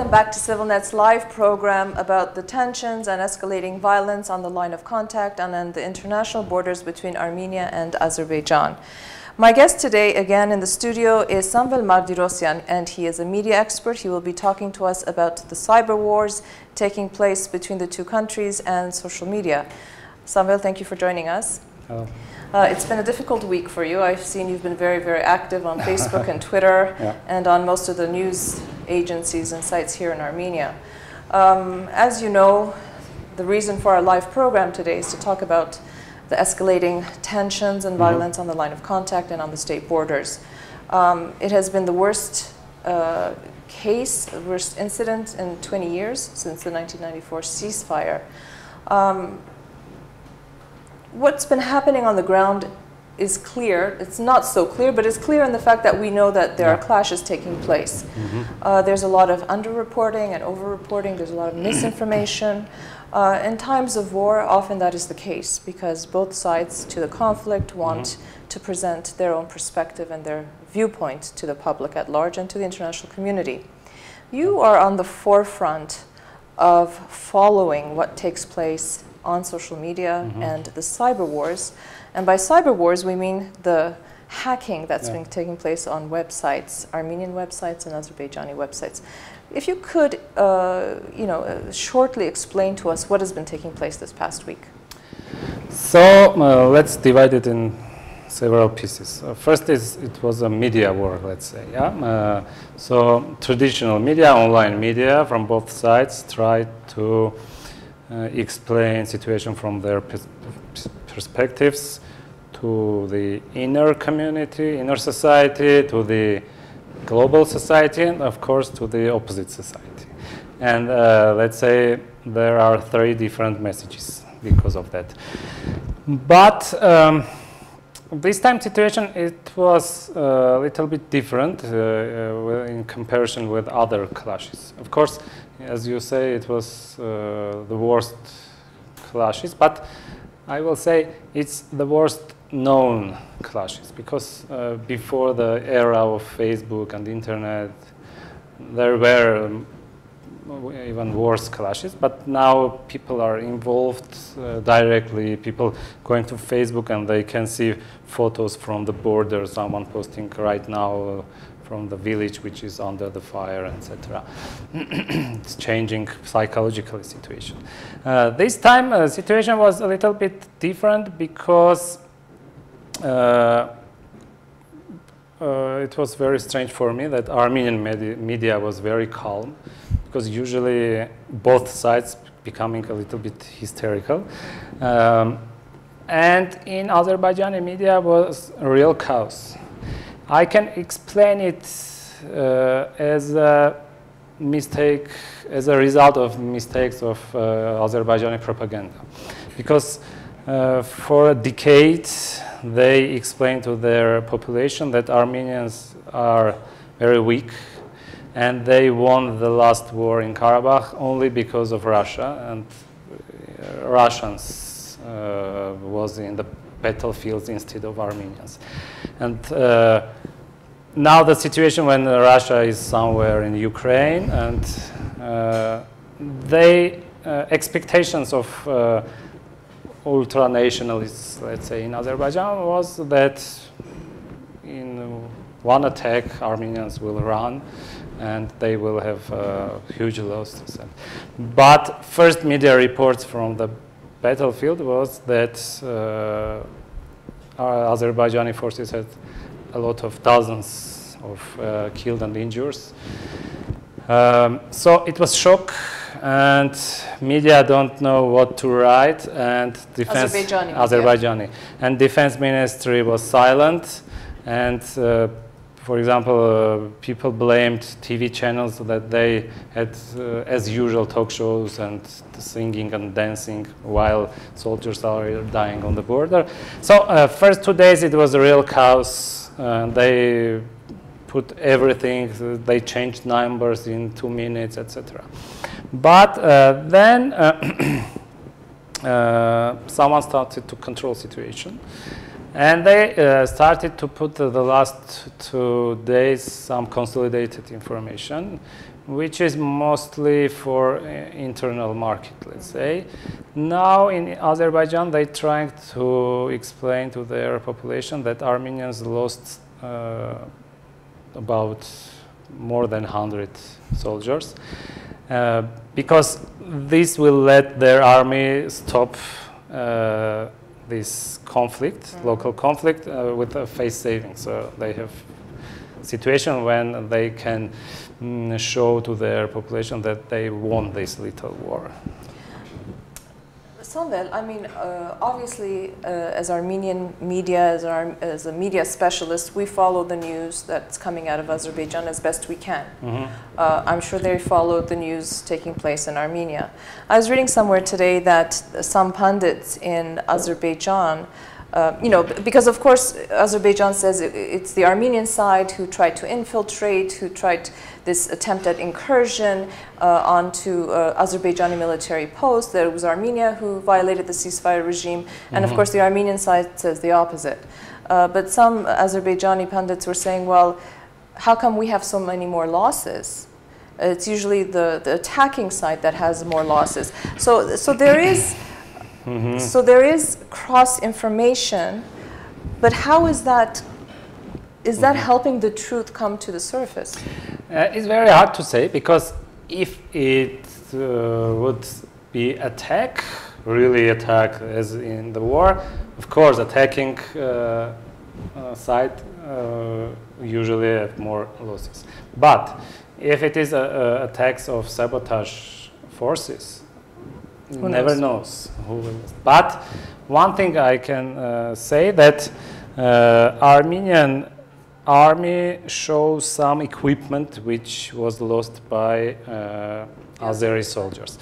welcome back to CivilNet's live program about the tensions and escalating violence on the line of contact and on the international borders between Armenia and Azerbaijan. My guest today, again in the studio, is Samvel Mardirosyan, and he is a media expert. He will be talking to us about the cyber wars taking place between the two countries and social media. Samvel, thank you for joining us. Hello. It's been a difficult week for you. I've seen you've been very, very active on Facebook and Twitter and on most of the news agencies and sites here in Armenia. As you know, the reason for our live program today is to talk about the escalating tensions and violence on the line of contact and on the state borders. It has been the worst case, the worst incident in 20 years since the 1994 ceasefire. What's been happening on the ground is clear. It's not so clear, but it's clear in the fact that we know that there are clashes taking place. There's a lot of underreporting and overreporting. There's a lot of misinformation. In times of war, often that is the case because both sides to the conflict want to present their own perspective and their viewpoint to the public at large and to the international community. You are on the forefront of following what takes place on social media and the cyber wars. And by cyber wars, we mean the hacking that's been taking place on websites, Armenian websites and Azerbaijani websites. If you could, shortly explain to us what has been taking place this past week. So let's divide it in several pieces. First it was a media war, let's say. So traditional media, online media from both sides tried to explain situation from their perspectives to the inner community, inner society, to the global society, and of course to the opposite society. And let's say there are 3 different messages because of that. But this time situation, it was a little bit different in comparison with other clashes. Of course, as you say, it was the worst clashes, but I will say it's the worst known clashes because before the era of Facebook and internet, there were even worse clashes, but now people are involved directly. People going to Facebook and they can see photos from the border, someone posting right now from the village which is under the fire, etc. It's changing psychological situation. This time the situation was a little bit different because it was very strange for me that Armenian media was very calm because usually both sides becoming a little bit hysterical. And in Azerbaijani media was a real chaos. I can explain it as a mistake, as a result of mistakes of Azerbaijani propaganda. Because for a decade, they explained to their population that Armenians are very weak and they won the last war in Karabakh only because of Russia, and Russians was in the battlefields instead of Armenians. And now the situation when Russia is somewhere in Ukraine, and they expectations of ultra-nationalists, let's say, in Azerbaijan was that in one attack Armenians will run and they will have huge losses. But first media reports from the battlefield was that our Azerbaijani forces had a lot of thousands of killed and injured. So it was shock, and media don't know what to write, and defense Azerbaijani and defense ministry was silent, and for example, people blamed TV channels that they had, as usual, talk shows and singing and dancing while soldiers are dying on the border. So first 2 days it was a real chaos. They put everything, they changed numbers in 2 minutes, etc. But then someone started to control situation. And they started to put the last 2 days some consolidated information which is mostly for internal market, let's say. Now in Azerbaijan, they're trying to explain to their population that Armenians lost about more than 100 soldiers, because this will let their army stop this conflict, local conflict, with a face saving. So they have situation when they can show to their population that they won this little war. Samvel, I mean, obviously, as Armenian media, as a media specialist, we follow the news that's coming out of Azerbaijan as best we can. I'm sure they follow the news taking place in Armenia. I was reading somewhere today that some pundits in Azerbaijan, because of course Azerbaijan says it's the Armenian side who tried to infiltrate, who tried this attempt at incursion onto Azerbaijani military posts, that it was Armenia who violated the ceasefire regime, and of course the Armenian side says the opposite. But some Azerbaijani pundits were saying, well, how come we have so many more losses? It's usually the attacking side that has more losses. So there is so there is cross-information, but how is that helping the truth come to the surface? It's very hard to say, because if it would be really attack as in the war, of course attacking side usually have more losses. But if it is attacks of sabotage forces, who never knows who will lose. But one thing I can say that Armenian army shows some equipment which was lost by Azeri soldiers.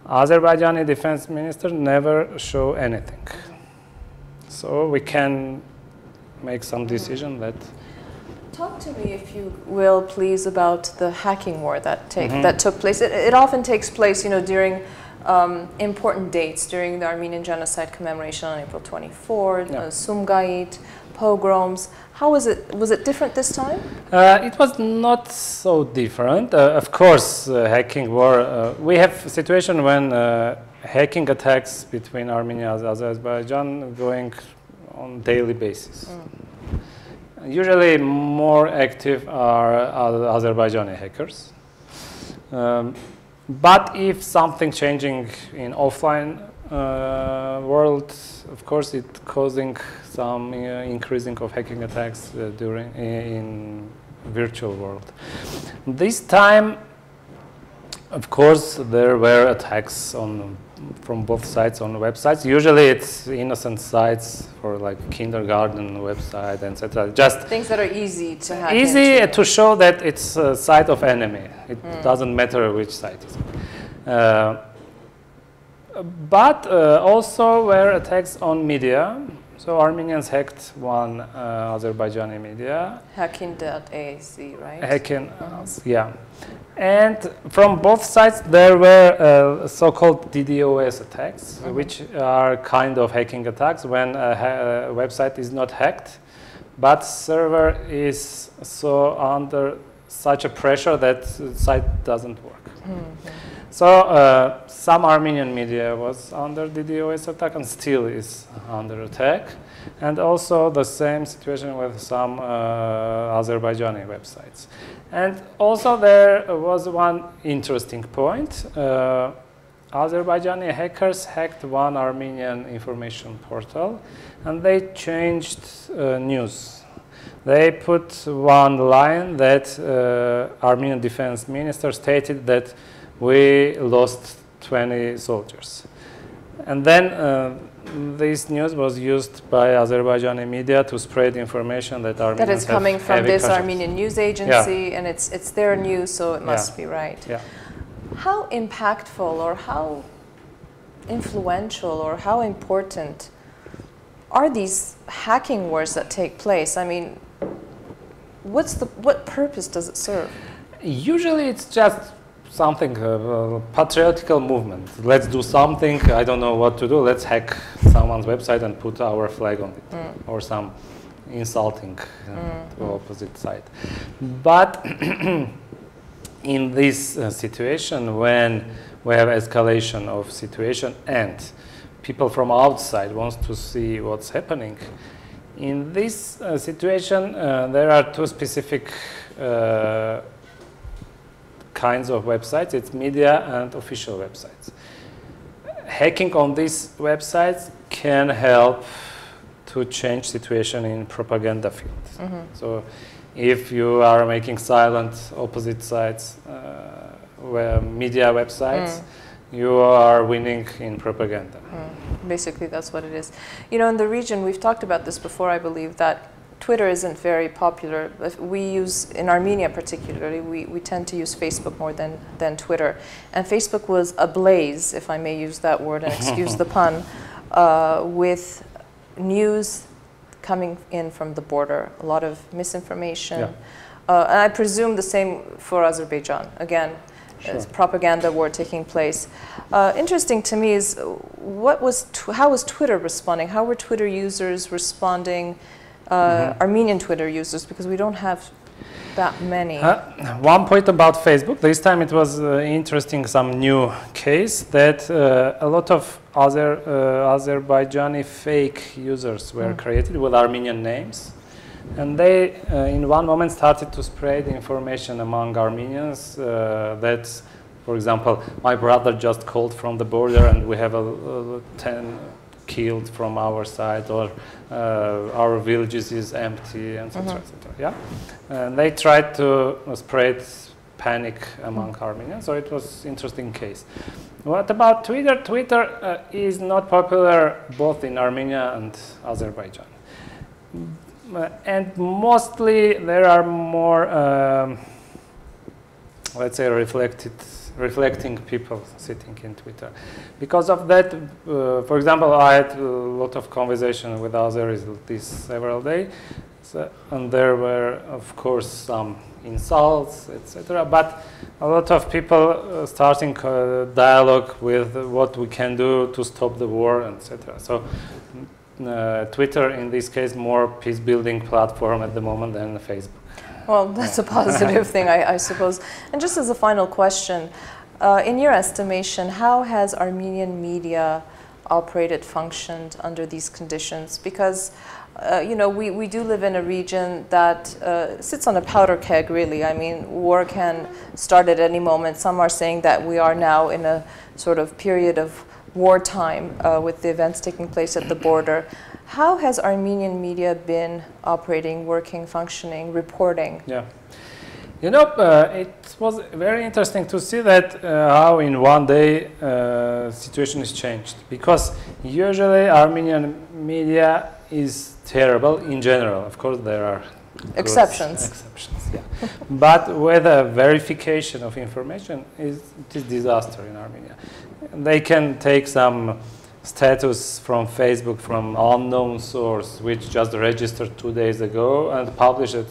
Azerbaijani defense minister never show anything. So we can make some decision that. Talk to me, if you will, please, about the hacking war that took place. It often takes place, during important dates, during the Armenian genocide commemoration on April 24, Sumgait, pogroms. How was it? Was it different this time? It was not so different. Of course, hacking war. We have a situation when hacking attacks between Armenia and Azerbaijan going on daily basis. Usually more active are Azerbaijani hackers. But if something changing in offline world, of course, it's causing some increasing of hacking attacks in virtual world. This time, of course, there were attacks from both sides on websites. Usually, it's innocent sites for like kindergarten website, etc. Just things that are easy to hack easy to show that it's a site of enemy. It doesn't matter which site it is. But also were attacks on media. So Armenians hacked one Azerbaijani media. Hacking.az, right? Hacking, yeah. And from both sides there were so-called DDoS attacks, which are kind of hacking attacks when a website is not hacked, but server is so under such a pressure that the site doesn't work. So some Armenian media was under DDoS attack and still is under attack. And also the same situation with some Azerbaijani websites. And also there was one interesting point. Azerbaijani hackers hacked one Armenian information portal and they changed news. They put one line that Armenian defense minister stated that we lost 20 soldiers. And then this news was used by Azerbaijani media to spread information that Armenians that is coming from this casualties. Armenian news agency, and it's their news, so it must be right. Yeah. How impactful or how influential or how important are these hacking wars that take place? I mean, what purpose does it serve? Usually it's just something, patriotical movement. Let's do something, I don't know what to do, let's hack someone's website and put our flag on it, or some insulting to opposite side. But in this situation, when we have escalation of situation and people from outside wants to see what's happening, in this situation, there are two specific kinds of websites. It's media and official websites. Hacking on these websites can help to change situation in propaganda field. So if you are making silent opposite sides, media websites, you are winning in propaganda. Basically, that's what it is. You know, in the region, we've talked about this before, I believe, that Twitter isn't very popular. We use, in Armenia particularly, we tend to use Facebook more than Twitter. And Facebook was ablaze, if I may use that word, and excuse the pun, with news coming in from the border, a lot of misinformation. And I presume the same for Azerbaijan. Again, there's propaganda war taking place. Interesting to me is how was Twitter responding? How were Twitter users responding? Armenian Twitter users, because we don't have that many. One point about Facebook, this time it was interesting, some new case that a lot of other Azerbaijani fake users were created with Armenian names, and they in one moment started to spread information among Armenians that, for example, my brother just called from the border and we have 10 killed from our side, or our villages is empty, etc. Yeah, and they tried to spread panic among Armenians. So it was interesting case. What about Twitter? Twitter is not popular both in Armenia and Azerbaijan, and mostly there are more, let's say, reflecting people sitting in Twitter. Because of that, for example, I had a lot of conversation with Azeris these several days, and there were, of course, some insults, etc. But a lot of people starting dialogue with what we can do to stop the war, etc. So Twitter, in this case, more peace-building platform at the moment than Facebook. Well, that's a positive thing, I suppose. And just as a final question, in your estimation, how has Armenian media operated, functioned under these conditions? Because, you know, we do live in a region that sits on a powder keg, really. I mean, war can start at any moment. Some are saying that we are now in a sort of period of wartime with the events taking place at the border. How has Armenian media been operating, working, functioning, reporting? Yeah, you know, it was very interesting to see that how in one day situation is changed. Because usually Armenian media is terrible in general. Of course, there are exceptions. Yeah. But with a verification of information, it is disaster in Armenia. They can take some status from Facebook from unknown source, which just registered 2 days ago, and publish it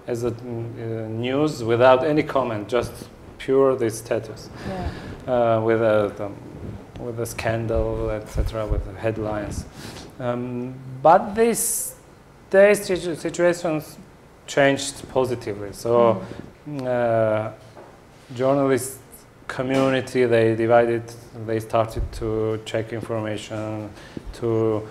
as a news without any comment, just pure this status, with a scandal, etc., with the headlines. But these days situations changed positively. So journalists community, they started to check information, to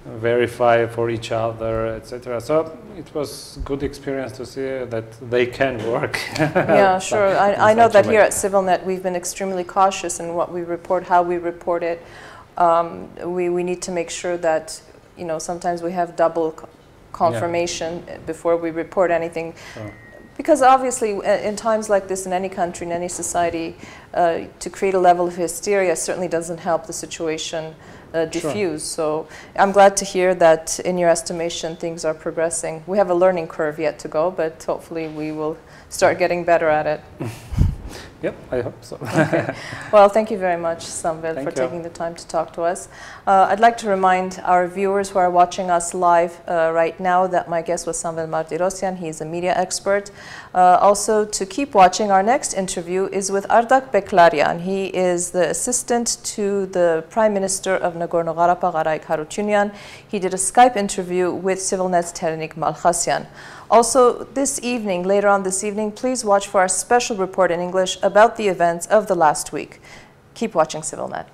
verify for each other, etc. So it was good experience to see that they can work. Yeah, sure. I know that here at CivilNet we've been extremely cautious in what we report, how we report it. We need to make sure that, you know, sometimes we have double confirmation before we report anything. Because obviously, in times like this, in any country, in any society, to create a level of hysteria certainly doesn't help the situation diffuse. So I'm glad to hear that, in your estimation, things are progressing. We have a learning curve yet to go, but hopefully we will start getting better at it. Yep, I hope so. Okay. Well, thank you very much, Samvel, for taking the time to talk to us. I'd like to remind our viewers who are watching us live right now that my guest was Samvel Martirosyan. He's a media expert. Also, to keep watching, our next interview is with Ardak Beklaryan. He is the assistant to the Prime Minister of Nagorno-Karabakh, Arayik Harutyunyan. He did a Skype interview with CivilNet's Terenik Malkhasyan. Also, this evening, later on this evening, please watch for our special report in English about the events of the last week. Keep watching CivilNet.